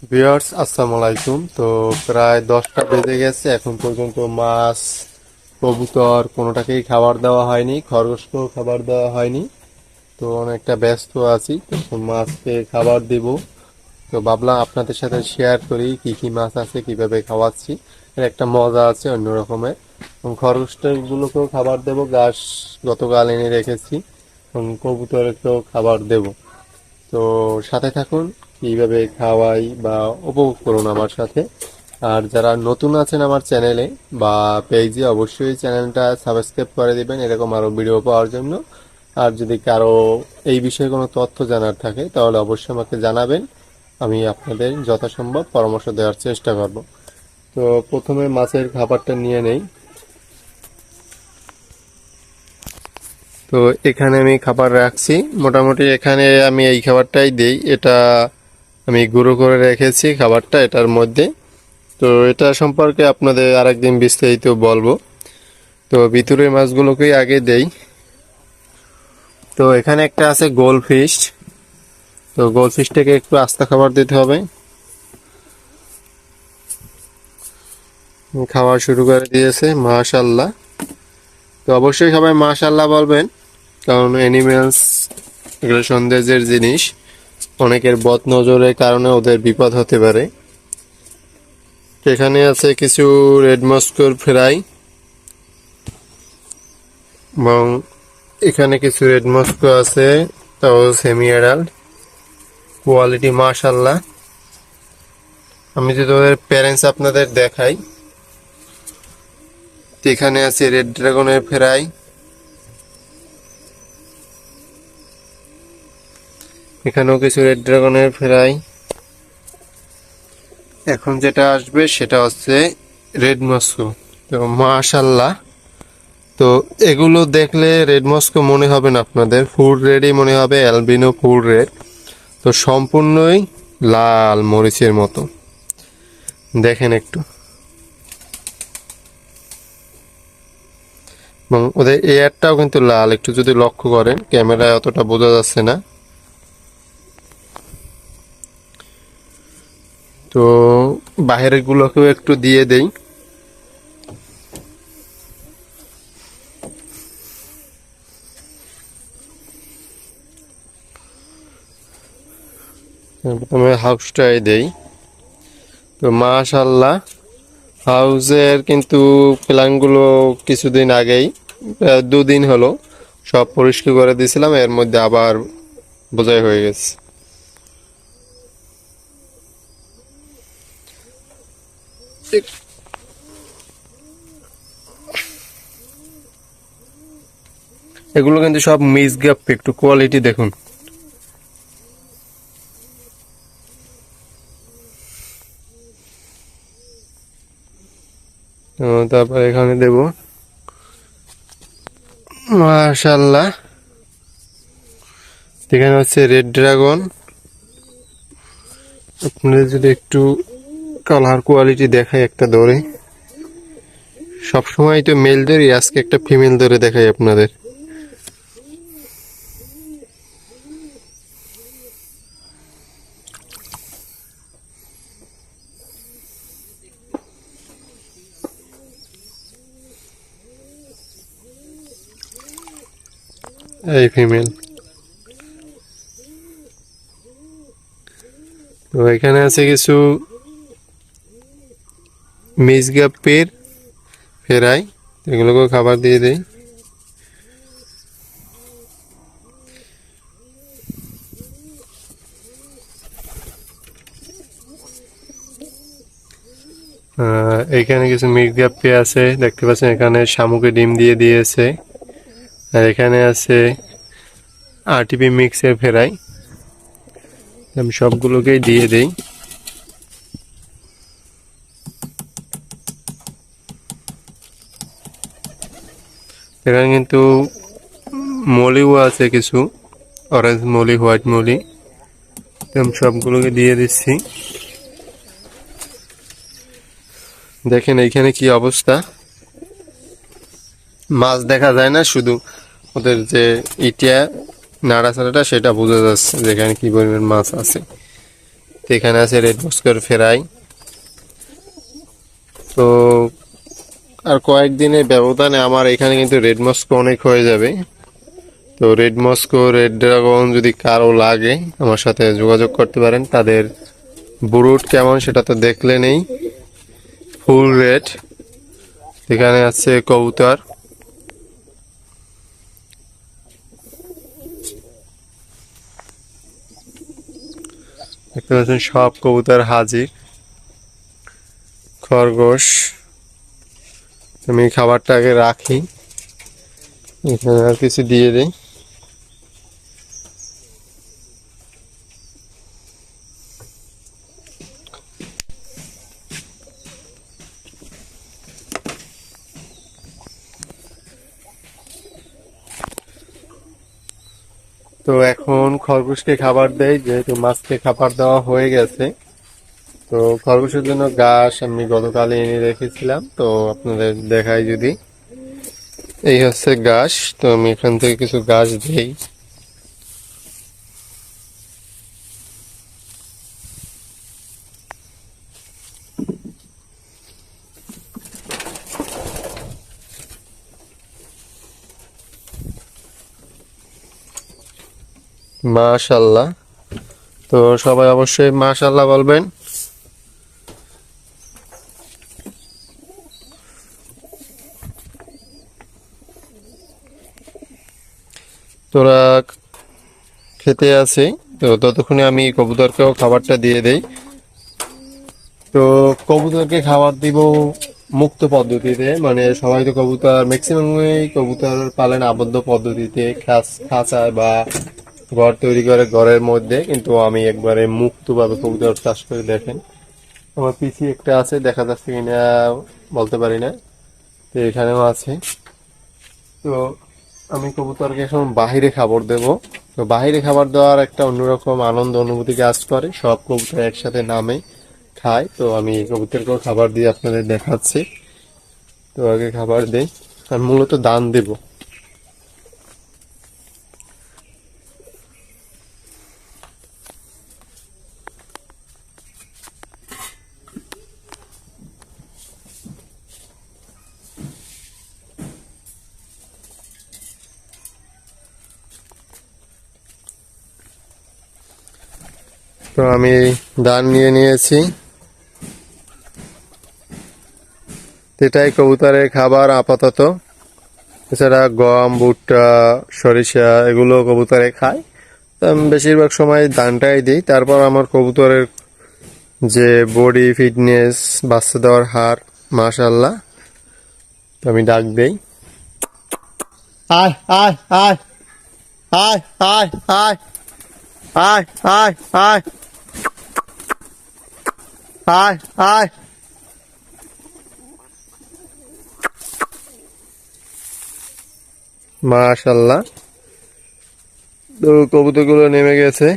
Viewers আসসালামু আলাইকুম। তো প্রায় 10টা বেজে গেছে, এখন পর্যন্ত মাছ কবুতর কোনোটাকেই খাবার দেওয়া হয়নি, খরগোশকেও খাবার দেওয়া হয়নি। তো অনেকটা ব্যস্ত আছি, তো মাছকে খাবার দিব। তো ভাবলাম আপনাদের সাথে শেয়ার করি কি কি মাছ আছে, কিভাবে খাওয়াচ্ছি। এর একটা মজা আছে অন্য রকমের। এবং খরগোশগুলোকেও খাবার দেব, ঘাস গতকাল এনে রেখেছি, এবং কবুতরকেও খাবার দেব। তো সাথে থাকুন, কিভাবে খাওয়াই বা উপভোগ করুন আমার সাথে। আর যারা নতুন আছেন আমার চ্যানেলে বা পেজে, অবশ্যই চ্যানেলটা সাবস্ক্রাইব করে দিবেন এরকম আরো ভিডিও পাওয়ার জন্য। আর যদি কারো এই বিষয়ে কোনো তথ্য জানার থাকে তাহলে অবশ্যই আমাকে জানাবেন, আমি আপনাদের যথাসম্ভব পরামর্শ দেওয়ার চেষ্টা করব। তো প্রথমে মাছের খাবারটা নিয়ে নেই। তো এখানে আমি খাবার রাখছি, মোটামুটি এখানে আমি এই খাবারটাই দেই। এটা আমি গুঁড়ো করে রেখেছি খাবারটা এটার মধ্যে। তো এটা সম্পর্কে আপনাদের আরেকদিন বিস্তারিত বলবো। তো ভিতরের মাছগুলোকেই আগে দেই। তো এখানে একটা আছে গোলফিশ। তো গোলফিশটাকে একটু আস্তা খাবার দিতে হবে। খাওয়া শুরু করে দিয়েছে, মাশাল্লাহ। তো অবশ্যই সবাই মাশাল্লাহ বলবেন, কারণ অ্যানিমেলস এগুলো সৌন্দর্যের জিনিস, অনেকের বদ নজরের কারণে ওদের বিপদ হতে পারে। এখানে আছে কিছু রেড মস্কোর ফ্রাই, এবং এখানে কিছু রেড মস্কো আছে, তাও সেমি অ্যাডাল্ট, কোয়ালিটি মাশাল্লাহ। আমি যদি ওদের প্যারেন্টস আপনাদের দেখাই, তো এখানে আছে রেড ড্রাগনের ফ্রাই, এখানেও কিছু রেড ড্রাগনের ফ্রাই। এখন যেটা আসবে সেটা হচ্ছে রেড মস্কো। তো মাশাল্লাহ। তো এগুলো দেখলে রেড মস্কো মনে হবে না আপনাদের, ফুড রেডই মনে হবে, অ্যালবিনো ফুড রেড। তো সম্পূর্ণই লাল মরিচের মতো, দেখেন একটু। এবং ওদের এয়ারটাও কিন্তু লাল, একটু যদি লক্ষ্য করেন, ক্যামেরায় অতটা বোঝা যাচ্ছে না। তো বাহিরের গুলোকেও একটু দিয়ে দেই। প্রথমে হাউসটাই দেই। তো মাশাল্লাহ, হাউসের কিন্তু প্ল্যানগুলো কিছুদিন আগেই, 2 দিন হলো সব পরিষ্কার করে দিয়েছিলাম, এর মধ্যে আবার বোঝাই হয়ে গেছে। এগুলো কিন্তু সব মিসগ্যাপ, একটু কোয়ালিটি দেখুন। তারপর এখানে দেব, মাশাল্লাহ। এখানে হচ্ছে রেড ড্রাগন। আপনাদের যদি একটু কালার কোয়ালিটি দেখাই একটা ধরে, সবসময় তো মেল ধরি, আজকে একটা ফিমেল ধরে দেখাই আপনাদের। এই ফিমেল। তো এখানে আছে কিছু মিসগ্যাপের ফেরাই, এগুলোকেও খাবার দিয়ে দেই। এখানে কিছু মিসগ্যাপে আছে, দেখতে পাচ্ছেন। এখানে শামুকে ডিম দিয়ে দিয়েছে। আর এখানে আছে আরটিপি মিক্সের ফেরাই, আমি সবগুলোকেই দিয়ে দেই। এখানে কিন্তু মলিও আছে কিছু, অরেঞ্জ মলি, হোয়াইট মলি, আমি সবগুলোকে দিয়ে দিচ্ছি। দেখেন এইখানে কি অবস্থা, মাছ দেখা যায় না, শুধু ওদের যে ইটিয়া নাড়াচাড়াটা সেটা বোঝা যাচ্ছে যেখানে কি পরিমাণ মাছ আছে। তো এখানে আছে রেড মস্কের ফ্রাই। তো আর কয়েকদিনের ব্যবধানে আমার এখানে কিন্তু রেড মস্কো অনেক হয়ে যাবে। তো রেড মস্কো, রেড ড্রাগন যদি কারো লাগে আমার সাথে যোগাযোগ করতে পারেন। তাদের ব্রুড কেমন সেটা তো দেখলে নেই, ফুল রেড। এখানে আছে কবুতর। দেখতে পাচ্ছেন সব কবুতর হাজির। খরগোশ। আমি খাবারটা আগে রাখি, এখানে আর কিছু দিয়ে দিই। তো এখন খরগোশকে খাবার দেয়, যেহেতু মাছকে খাবার দেওয়া হয়ে গেছে। তো খরগোশের জন্য ঘাস আমি গতকাল এনে রেখেছিলাম, তো আপনাদের দেখাই যদি। এই হচ্ছে ঘাস, তো আমি এখান থেকে কিছু ঘাস দিই। মাশাল্লাহ। তো সবাই অবশ্যই মাশাল্লাহ বলবেন। তোরা খেতে আছে, তো ততক্ষণে আমি কবুতরকেও খাবারটা দিয়ে দেই। তো কবুতরকে খাবার দিব মুক্ত পদ্ধতিতে, মানে সবাই তো কবুতর ম্যাক্সিমামই কবুতর পালেন আবদ্ধ পদ্ধতিতে, খাঁচায় বা ঘর তৈরি করে ঘরের মধ্যে, কিন্তু আমি একবারে মুক্তভাবে কবুতর চাষ করে দেখেন। আমার পিছিয়ে একটা আছে, দেখা যাচ্ছে কিনা বলতে পারি না। তো এখানেও আছে। তো আমি কবুতরকে এখন বাহিরে খাবার দেব। তো বাহিরে খাবার দেওয়ার একটা অন্যরকম আনন্দ অনুভূতি কাজ করে, সব কবুতর একসাথে নামে খায়। তো আমি কবুতরকেও খাবার দিয়ে আপনাদের দেখাচ্ছি। তো আগে খাবার দেই, আর মূলত দান দেব। তো আমি দান নিয়ে নিয়েছি। এটাই কবুতরের খাবার আপাতত। এছাড়া গম, ভুট্টা, সরিষা এগুলো কবুতরে খায়। তো আমি বেশিরভাগ সময় ধানটাই দিই। তারপর আমার কবুতরের যে বডি ফিটনেস, বাচ্চা দেওয়ার হার, মাশাল্লাহ। তো আমি ডাক দেই, আয় আয় আয় আয় আয় আয় আয় আয় আয় আয় আয়। মাশাল্লাহ। তো কবুতরগুলো নেমে গেছে।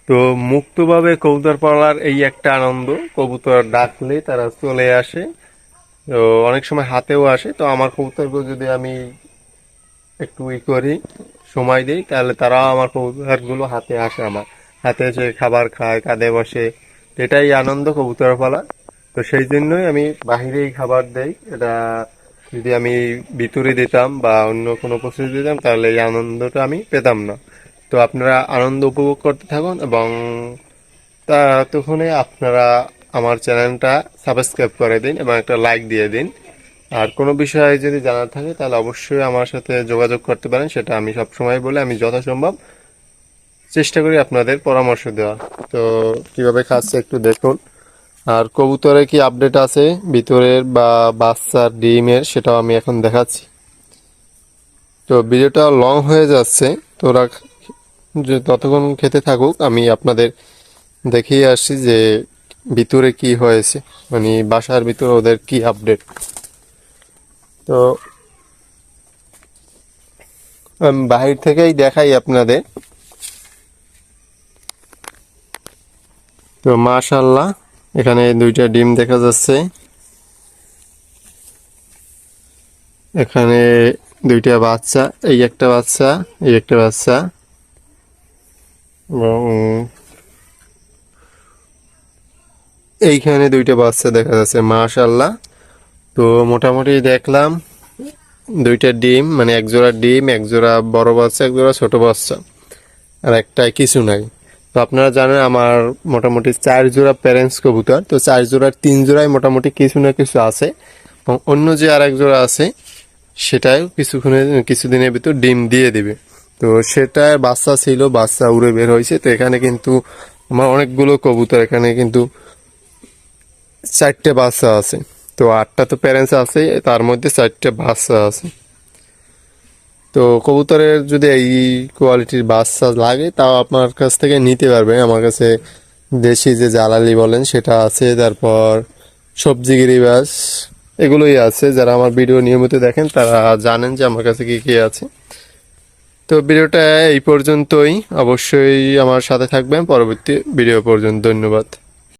তো মুক্তভাবে কবুতর পালার এই একটা আনন্দ, কবুতর ডাকলে তারা চলে আসে। তো অনেক সময় হাতেও আসে। তো আমার কবুতরগুলো যদি আমি একটু করি, সময় দিই, তাহলে তারাও আমার কবুতরগুলো হাতে আসে, আমার হাতে এসে খাবার খায়, কাঁধে বসে। এটাই আনন্দ কবুতর পালা। তো সেই জন্যই আমি বাহিরেই খাবার দেই। এটা যদি আমি ভিতরে দিতাম বা অন্য কোনো পশুতে দিতাম, তাহলে এই আনন্দটা আমি পেতাম না। তো আপনারা আনন্দ উপভোগ করতে থাকুন, এবং ততক্ষণে আপনারা আমার চ্যানেলটা সাবস্ক্রাইব করে দিন এবং একটা লাইক দিয়ে দিন। আর কোনো বিষয়ে যদি জানার থাকে তাহলে অবশ্যই আমার সাথে যোগাযোগ করতে পারেন, সেটা আমি সবসময় বলে আমি যথাসম্ভব চেষ্টা করি আপনাদের পরামর্শ দেওয়া। তো কিভাবে খাচ্ছে একটু দেখুন। আর কবুতরে কি আপডেট আছে ভিতরের বা বাচ্চার ডিমের, সেটাও আমি এখন দেখাচ্ছি। তো ভিডিওটা লং হয়ে যাচ্ছে, তো ওরা ততক্ষণ খেতে থাকুক, আমি আপনাদের দেখিয়ে আসছি যে ভিতরে কি হয়েছে, মানে বাসার ভিতরে ওদের কি আপডেট। তো আমি বাহির থেকেই দেখাই আপনাদের। তো মাশাল্লাহ, এখানে দুইটা ডিম দেখা যাচ্ছে। এখানে দুইটা বাচ্চা, এই একটা বাচ্চা, এই একটা বাচ্চা, এবং এইখানে দুইটা বাচ্চা দেখা যাচ্ছে মাশাআল্লাহ। তো মোটামুটি দেখলাম দুইটা ডিম, মানে এক জোড়া ডিম, এক জোড়া বড় বাচ্চা, এক জোড়া ছোট বাচ্চা, আর একটাই কিছু নাই। তো আপনারা জানেন আমার মোটামুটি 4 জোড়া প্যারেন্টস কবুতর, তো 4 জোড়ার 3 জোড়ায় মোটামুটি কিছু না কিছু আছে, এবং অন্য যে আর এক জোড়া আছে সেটাও কিছুদিনের ভিতর ডিম দিয়ে দিবে। তো সেটার বাচ্চা ছিল, বাচ্চা উড়ে বের হয়েছে। তো এখানে কিন্তু আমার অনেকগুলো কবুতর, এখানে কিন্তু 4টে বাচ্চা আছে। তো 8টা তো প্যারেন্টস আছে, তার মধ্যে 4টে বাচ্চা আছে। তো কবুতরের যদি এই কোয়ালিটির বাচ্চা লাগে তাও আপনার কাছ থেকে নিতে পারবেন। আমার কাছে দেশি যে জালালি বলেন সেটা আছে, তারপর সবজি গিরিবাস, এগুলোই আছে। যারা আমার ভিডিও নিয়মিত দেখেন তারা জানেন যে আমার কাছে কি কি আছে। তো ভিডিওটা এই পর্যন্তই, অবশ্যই আমার সাথে থাকবেন পরবর্তী ভিডিও পর্যন্ত। ধন্যবাদ।